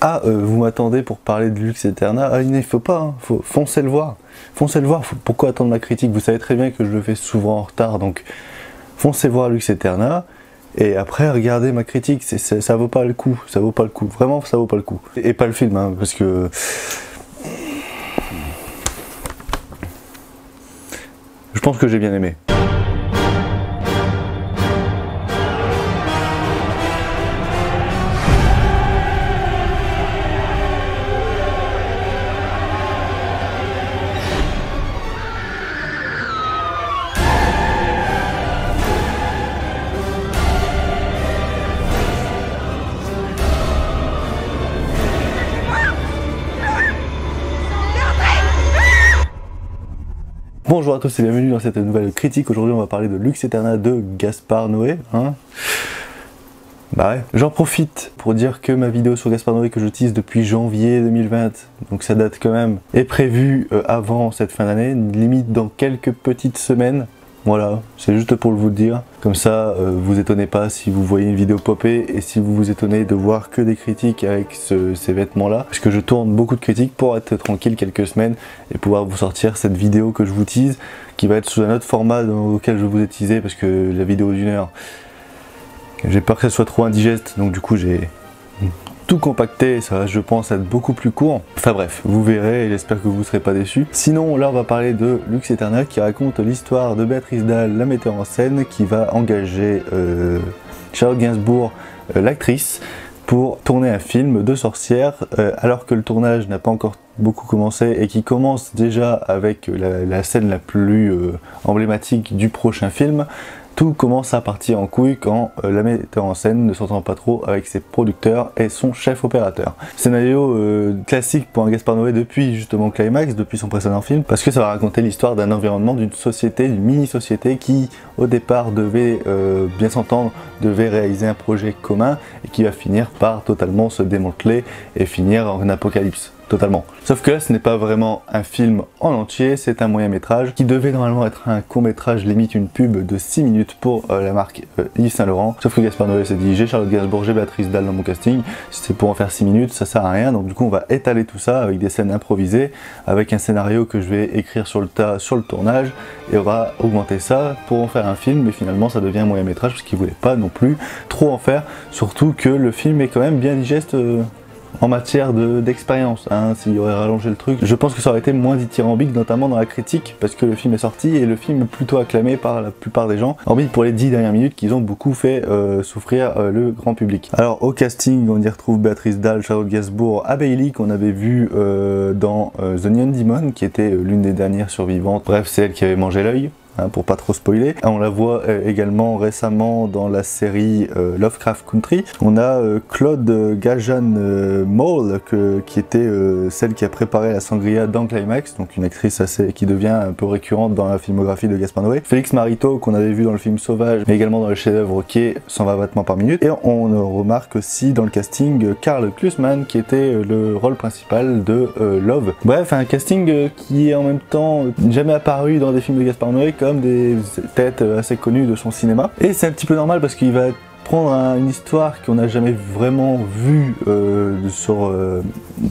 Ah, vous m'attendez pour parler de Lux Aeterna. Ah, il faut pas, hein. Foncez le voir. Foncez le voir. Pourquoi attendre ma critique? Vous savez très bien que je le fais souvent en retard, donc foncez voir Lux Aeterna. Et après, regardez ma critique. Ça vaut pas le coup. Ça vaut pas le coup. Vraiment, ça vaut pas le coup. Et pas le film, hein, parce que je pense que j'ai bien aimé. Bonjour à tous et bienvenue dans cette nouvelle critique. Aujourd'hui on va parler de Lux Aeterna de Gaspard Noé. Bah ouais. J'en profite pour dire que ma vidéo sur Gaspard Noé que je tease depuis janvier 2020, donc ça date quand même, est prévue avant cette fin d'année, limite dans quelques petites semaines. Voilà, c'est juste pour vous le dire. Comme ça, vous étonnez pas si vous voyez une vidéo popper et si vous vous étonnez de voir que des critiques avec ces vêtements-là. Parce que je tourne beaucoup de critiques pour être tranquille quelques semaines et pouvoir vous sortir cette vidéo que je vous tease, qui va être sous un autre format auquel je vous ai teasé, parce que la vidéo d'1 heure, j'ai peur que ça soit trop indigeste, donc du coup j'ai tout compacté, ça va je pense être beaucoup plus court. Enfin bref, vous verrez et j'espère que vous ne serez pas déçus. Sinon là on va parler de Lux Aeterna qui raconte l'histoire de Béatrice Dalle, la metteur en scène, qui va engager Charlotte Gainsbourg, l'actrice, pour tourner un film de sorcière alors que le tournage n'a pas encore beaucoup commencé et qui commence déjà avec la scène la plus emblématique du prochain film. Tout commence à partir en couille quand la metteur en scène ne s'entend pas trop avec ses producteurs et son chef opérateur. Scénario classique pour un Gaspard Noé depuis justement Climax, depuis son précédent film, parce que ça va raconter l'histoire d'un environnement, d'une société, d'une mini-société qui au départ devait bien s'entendre, devait réaliser un projet commun et qui va finir par totalement se démanteler et finir en apocalypse. Totalement. Sauf que là ce n'est pas vraiment un film en entier, c'est un moyen métrage qui devait normalement être un court métrage, limite une pub de 6 minutes pour la marque Yves Saint Laurent. Sauf que Gaspard Noé s'est dit j'ai Charlotte Gainsbourg, j'ai Béatrice Dalle dans mon casting, si c'est pour en faire 6 minutes ça sert à rien, donc du coup on va étaler tout ça avec des scènes improvisées, avec un scénario que je vais écrire sur le tas, sur le tournage, et on va augmenter ça pour en faire un film, mais finalement ça devient un moyen métrage parce qu'il voulait pas non plus trop en faire, surtout que le film est quand même bien digeste en matière d'expérience, hein, s'il aurait rallongé le truc. Je pense que ça aurait été moins dithyrambique, notamment dans la critique, parce que le film est sorti et le film est plutôt acclamé par la plupart des gens, hormis pour les 10 dernières minutes qu'ils ont beaucoup fait souffrir le grand public. Alors au casting, on y retrouve Béatrice Dalle, Charlotte Gainsbourg, Bailey qu'on avait vu dans The Neon Demon, qui était l'une des dernières survivantes. Bref, c'est elle qui avait mangé l'œil. Pour pas trop spoiler. On la voit également récemment dans la série Lovecraft Country. On a Claude Gajan Moll qui était celle qui a préparé la sangria dans Climax, donc une actrice qui devient un peu récurrente dans la filmographie de Gaspard Noé. Félix Marito qu'on avait vu dans le film Sauvage, mais également dans le chef-d'œuvre qui est 120 battements par minute. Et on remarque aussi dans le casting Karl Klusman qui était le rôle principal de Love. Bref, un casting qui est en même temps jamais apparu dans des films de Gaspard Noé, comme des têtes assez connues de son cinéma. Et c'est un petit peu normal parce qu'il va prendre une histoire qu'on n'a jamais vraiment vue de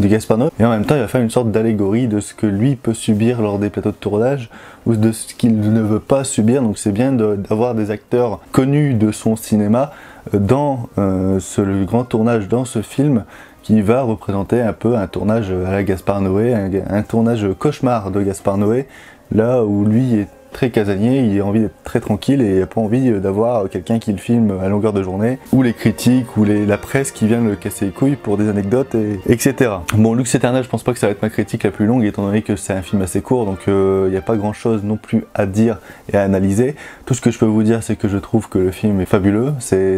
Gaspard Noé, et en même temps il va faire une sorte d'allégorie de ce que lui peut subir lors des plateaux de tournage ou de ce qu'il ne veut pas subir. Donc c'est bien d'avoir des acteurs connus de son cinéma dans le grand tournage, dans ce film qui va représenter un peu un tournage à la Gaspard Noé, un tournage cauchemar de Gaspard Noé, là où lui est très casanier, il a envie d'être très tranquille et il n'a pas envie d'avoir quelqu'un qui le filme à longueur de journée, ou les critiques, ou la presse qui vient le casser les couilles pour des anecdotes, etc. Bon, Lux Aeterna, je pense pas que ça va être ma critique la plus longue, étant donné que c'est un film assez court, donc il n'y a pas grand chose non plus à dire et à analyser. Tout ce que je peux vous dire, c'est que je trouve que le film est fabuleux, c'est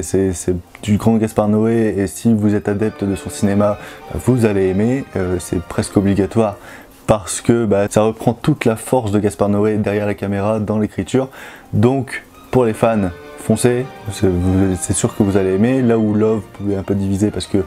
du grand Gaspard Noé, et si vous êtes adepte de son cinéma, vous allez aimer, c'est presque obligatoire, parce que ça reprend toute la force de Gaspard Noé derrière la caméra, dans l'écriture. Donc pour les fans, foncez, c'est sûr que vous allez aimer. Là où Love pouvait un peu diviser parce que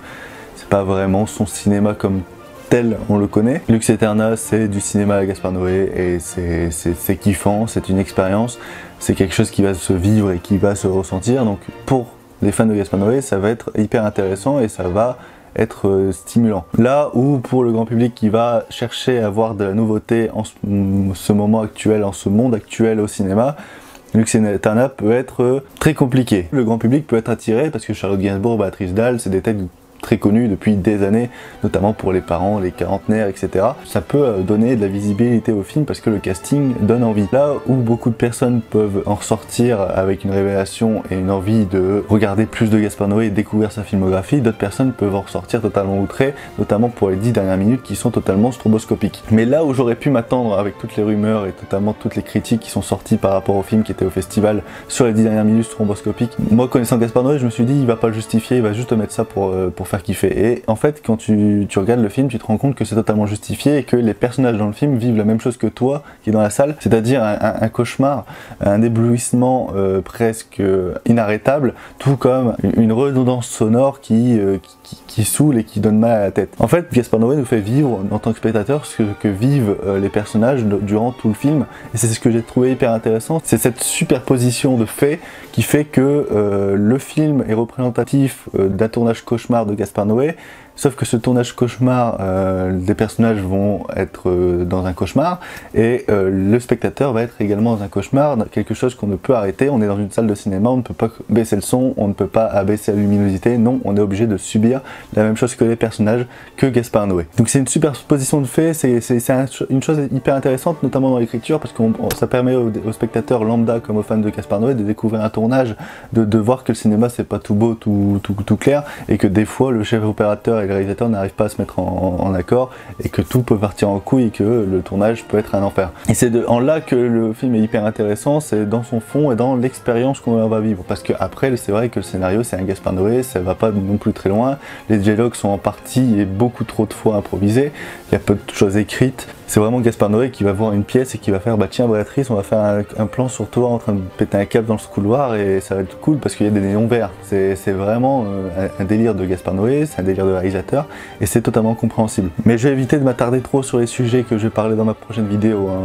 c'est pas vraiment son cinéma comme tel on le connaît. Lux Aeterna, c'est du cinéma à Gaspard Noé et c'est kiffant, c'est une expérience, c'est quelque chose qui va se vivre et qui va se ressentir. Donc pour les fans de Gaspard Noé, ça va être hyper intéressant et ça va être stimulant. Là où pour le grand public qui va chercher à voir de la nouveauté en ce moment actuel, en ce monde actuel au cinéma, Lux Eterna peut être très compliqué. Le grand public peut être attiré parce que Charlotte Gainsbourg, Béatrice Dalle, c'est des têtes très connu depuis des années, notamment pour les parents, les quarantenaires, etc. Ça peut donner de la visibilité au film parce que le casting donne envie. Là où beaucoup de personnes peuvent en ressortir avec une révélation et une envie de regarder plus de Gaspard Noé et découvrir sa filmographie, d'autres personnes peuvent en ressortir totalement outrées, notamment pour les 10 dernières minutes qui sont totalement stroboscopiques. Mais là où j'aurais pu m'attendre avec toutes les rumeurs et notamment toutes les critiques qui sont sorties par rapport au film qui était au festival sur les 10 dernières minutes stroboscopiques, moi connaissant Gaspard Noé, je me suis dit il va pas le justifier, il va juste te mettre ça pour faire kiffer. Et en fait, quand tu regardes le film, tu te rends compte que c'est totalement justifié et que les personnages dans le film vivent la même chose que toi qui est dans la salle, c'est-à-dire un cauchemar, un éblouissement presque inarrêtable, tout comme une redondance sonore qui saoule et qui donne mal à la tête. En fait, Gaspard Noé nous fait vivre en tant que spectateur ce que vivent les personnages durant tout le film, et c'est ce que j'ai trouvé hyper intéressant, c'est cette superposition de faits qui fait que le film est représentatif d'un tournage cauchemar de Gaspard Noé, sauf que ce tournage cauchemar, des personnages vont être dans un cauchemar, et le spectateur va être également dans un cauchemar, dans quelque chose qu'on ne peut arrêter. On est dans une salle de cinéma, on ne peut pas baisser le son, on ne peut pas abaisser la luminosité, non, on est obligé de subir la même chose que les personnages, que Gaspard Noé. Donc c'est une superposition de faits, c'est une chose hyper intéressante, notamment dans l'écriture, parce que ça permet aux spectateurs lambda comme aux fans de Gaspard Noé de découvrir un tournage, de voir que le cinéma c'est pas tout beau, tout clair, et que des fois le chef opérateur et le réalisateur n'arrivent pas à se mettre en accord, et que tout peut partir en couille et que le tournage peut être un enfer. Et c'est en là que le film est hyper intéressant, c'est dans son fond et dans l'expérience qu'on va vivre, parce que après c'est vrai que le scénario c'est un Gaspard Noé, ça va pas non plus très loin, les dialogues sont en partie et beaucoup trop de fois improvisés, il y a peu de choses écrites. C'est vraiment Gaspard Noé qui va voir une pièce et qui va faire bah tiens Béatrice, on va faire un plan sur toi en train de péter un câble dans ce couloir et ça va être cool parce qu'il y a des néons verts. C'est vraiment un délire de Gaspard Noé, c'est un délire de réalisateur et c'est totalement compréhensible. Mais je vais éviter de m'attarder trop sur les sujets que je vais parler dans ma prochaine vidéo, hein.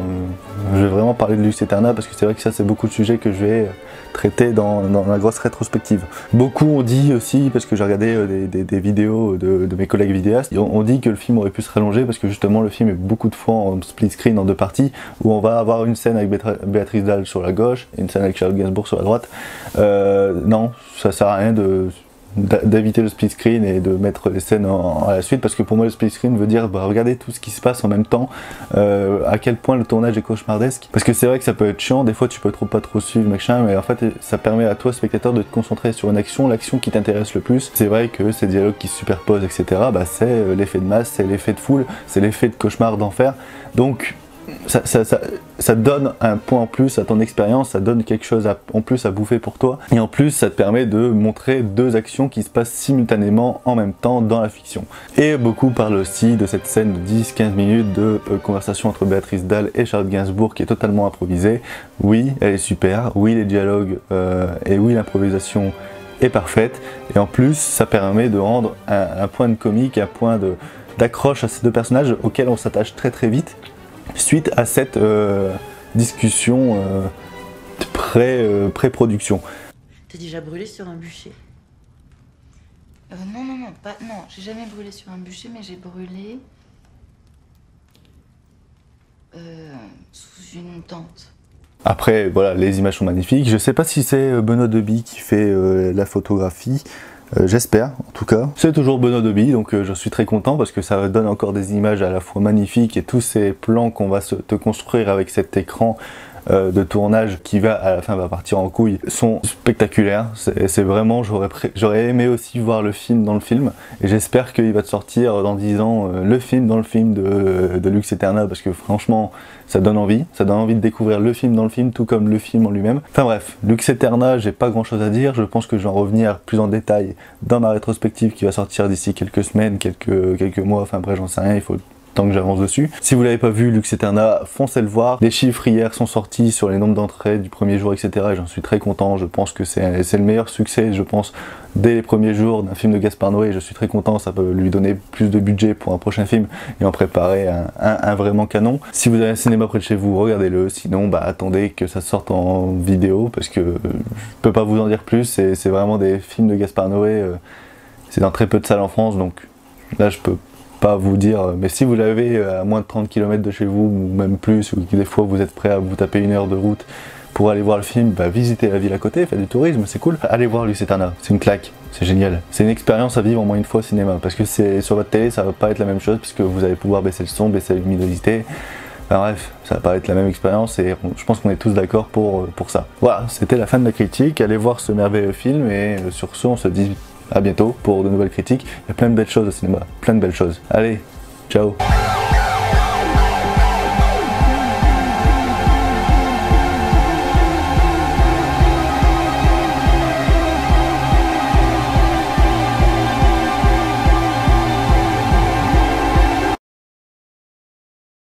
Je vais vraiment parler de Lux Eterna parce que c'est vrai que ça c'est beaucoup de sujets que je vais traiter dans la grosse rétrospective. Beaucoup ont dit aussi, parce que j'ai regardé des vidéos de mes collègues vidéastes, on dit que le film aurait pu se rallonger parce que justement le film est beaucoup de fois en split screen en deux parties, où on va avoir une scène avec Béatrice Dalle sur la gauche et une scène avec Charlotte Gainsbourg sur la droite. Non, ça sert à rien d'éviter le split screen et de mettre les scènes à la suite, parce que pour moi le split screen veut dire bah, regardez tout ce qui se passe en même temps, à quel point le tournage est cauchemardesque, parce que c'est vrai que ça peut être chiant, des fois tu peux pas trop suivre machin, mais en fait ça permet à toi spectateur de te concentrer sur une action, l'action qui t'intéresse le plus. C'est vrai que ces dialogues qui se superposent etc, bah, c'est l'effet de masse, c'est l'effet de foule, c'est l'effet de cauchemar d'enfer, donc ça donne un point en plus à ton expérience, ça donne quelque chose en plus à bouffer pour toi, et en plus ça te permet de montrer deux actions qui se passent simultanément en même temps dans la fiction. Et beaucoup parlent aussi de cette scène de 10-15 minutes de conversation entre Béatrice Dalle et Charlotte Gainsbourg qui est totalement improvisée. Oui, elle est super, oui les dialogues et oui l'improvisation est parfaite, et en plus ça permet de rendre un point de comique, un point d'accroche à ces deux personnages auxquels on s'attache très vite suite à cette discussion pré-production. T'as déjà brûlé sur un bûcher? Non, j'ai jamais brûlé sur un bûcher, mais j'ai brûlé sous une tente. Après, voilà, les images sont magnifiques. Je sais pas si c'est Benoît Deby qui fait la photographie. J'espère, en tout cas. C'est toujours Benoît Deby, donc je suis très content parce que ça donne encore des images à la fois magnifiques, et tous ces plans qu'on va te construire avec cet écran de tournage qui va à la fin va partir en couille sont spectaculaires. C'est vraiment, j'aurais aimé aussi voir le film dans le film, et j'espère qu'il va te sortir dans 10 ans le film dans le film de Lux Eterna, parce que franchement ça donne envie de découvrir le film dans le film, tout comme le film en lui-même. Enfin bref, Lux Eterna, j'ai pas grand chose à dire, je pense que je vais en revenir plus en détail dans ma rétrospective qui va sortir d'ici quelques semaines, quelques mois, enfin bref j'en sais rien, il faut tant que j'avance dessus. Si vous l'avez pas vu, Lux Eterna, foncez le voir. Les chiffres hier sont sortis sur les nombres d'entrées du premier jour, etc. et j'en suis très content. Je pense que c'est le meilleur succès, je pense, dès les premiers jours d'un film de Gaspard Noé. Je suis très content, ça peut lui donner plus de budget pour un prochain film et en préparer un vraiment canon. Si vous avez un cinéma près de chez vous, regardez-le. Sinon, bah attendez que ça sorte en vidéo, parce que je peux pas vous en dire plus. C'est vraiment des films de Gaspard Noé. C'est dans très peu de salles en France, donc Là je peux pas vous dire, mais si vous l'avez à moins de 30 km de chez vous, ou même plus, ou que des fois vous êtes prêt à vous taper 1 heure de route pour aller voir le film, bah visitez la ville à côté, faites du tourisme, c'est cool. Allez voir Lusitana, c'est une claque, c'est génial. C'est une expérience à vivre au moins une fois au cinéma, parce que c'est sur votre télé, ça va pas être la même chose, puisque vous allez pouvoir baisser le son, baisser la luminosité. Enfin bref, ça va pas être la même expérience et je pense qu'on est tous d'accord pour ça. Voilà, c'était la fin de la critique, allez voir ce merveilleux film et sur ce on se dit à bientôt pour de nouvelles critiques. Il y a plein de belles choses au cinéma, plein de belles choses. Allez, ciao.